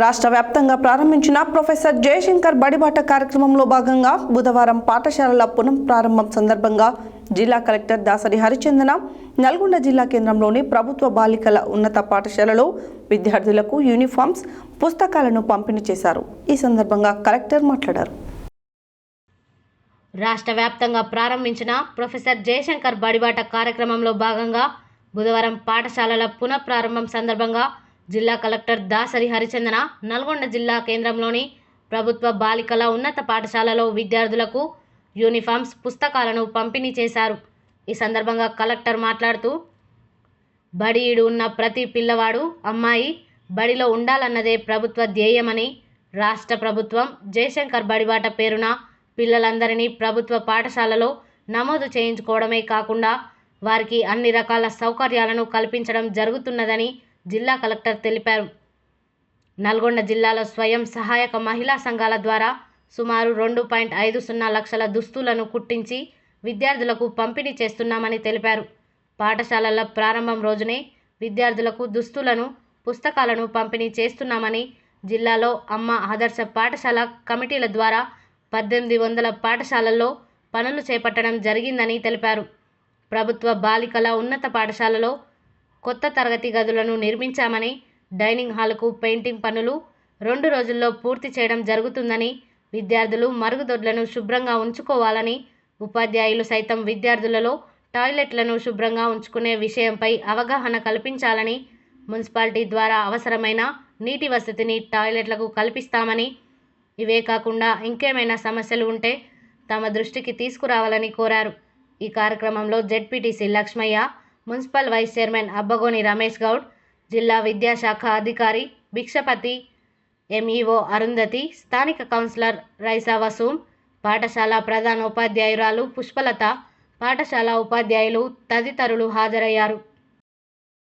రాష్ట్ర వ్యాప్తంగా ప్రారంభించిన ప్రొఫెసర్ జయశంకర్ బడిబాట కార్యక్రమంలో భాగంగా బుధవారం పాఠశాలల పునఃప్రారంభం సందర్భంగా జిల్లా కలెక్టర్ దాసరి హరిచందన నల్గొండ జిల్లా కేంద్రంలోని ప్రభుత్వ బాలికల ఉన్నత పాఠశాలలో విద్యార్థులకు యూనిఫామ్స్, పుస్తకాలను పంపిణీ చేశారు. ఈ సందర్భంగా కలెక్టర్ మాట్లాడారు. రాష్ట్ర వ్యాప్తంగా ప్రారంభించిన ప్రొఫెసర్ జయశంకర్ బడిబాట కార్యక్రమంలో భాగంగా బుధవారం పాఠశాలల పునఃప్రారంభం సందర్భంగా జిల్లా కలెక్టర్ దాసరి హరిచందన నల్గొండ జిల్లా కేంద్రంలోని ప్రభుత్వ బాలికల ఉన్నత పాఠశాలలో విద్యార్థులకు యూనిఫామ్స్, పుస్తకాలను పంపిణీ చేశారు. ఈ సందర్భంగా కలెక్టర్ మాట్లాడుతూ, బడిఈడు ఉన్న ప్రతి పిల్లవాడు, అమ్మాయి బడిలో ఉండాలన్నదే ప్రభుత్వ ధ్యేయమని, రాష్ట్ర ప్రభుత్వం జయశంకర్ బడిబాట పేరున పిల్లలందరినీ ప్రభుత్వ పాఠశాలలో నమోదు చేయించుకోవడమే కాకుండా వారికి అన్ని రకాల సౌకర్యాలను కల్పించడం జరుగుతున్నదని జిల్లా కలెక్టర్ తెలిపారు. నల్గొండ జిల్లాలో స్వయం సహాయక మహిళా సంఘాల ద్వారా సుమారు 2.50 లక్షల దుస్తులను కుట్టించి విద్యార్థులకు పంపిణీ చేస్తున్నామని తెలిపారు. పాఠశాలల ప్రారంభం రోజునే విద్యార్థులకు దుస్తులను, పుస్తకాలను పంపిణీ చేస్తున్నామని, జిల్లాలో అమ్మ ఆదర్శ పాఠశాల కమిటీల ద్వారా 1800 పాఠశాలల్లో పనులు చేపట్టడం జరిగిందని తెలిపారు. ప్రభుత్వ బాలికల ఉన్నత పాఠశాలలో కొత్త తరగతి గదులను నిర్మించామని, డైనింగ్ హాల్కు పెయింటింగ్ పనులు 2 రోజుల్లో పూర్తి చేయడం జరుగుతుందని, విద్యార్థులు మరుగుదొడ్లను శుభ్రంగా ఉంచుకోవాలని, ఉపాధ్యాయులు సైతం విద్యార్థులలో టాయిలెట్లను శుభ్రంగా ఉంచుకునే విషయంపై అవగాహన కల్పించాలని, మున్సిపాలిటీ ద్వారా అవసరమైన నీటి వసతిని టాయిలెట్లకు కల్పిస్తామని, ఇవే కాకుండా ఇంకేమైనా సమస్యలు ఉంటే తమ దృష్టికి తీసుకురావాలని కోరారు. ఈ కార్యక్రమంలో ZPTC Lakshmaiah, municipal vice chairman Abbagoni Ramesh Goud, జిల్లా విద్యాశాఖ అధికారి భిక్షపతి, ఎంఈఓ అరుంధతి, స్థానిక కౌన్సిలర్ రైసా వసూం, పాఠశాల ప్రధానోపాధ్యాయురాలు పుష్పలత, పాఠశాల ఉపాధ్యాయులు తదితరులు హాజరయ్యారు.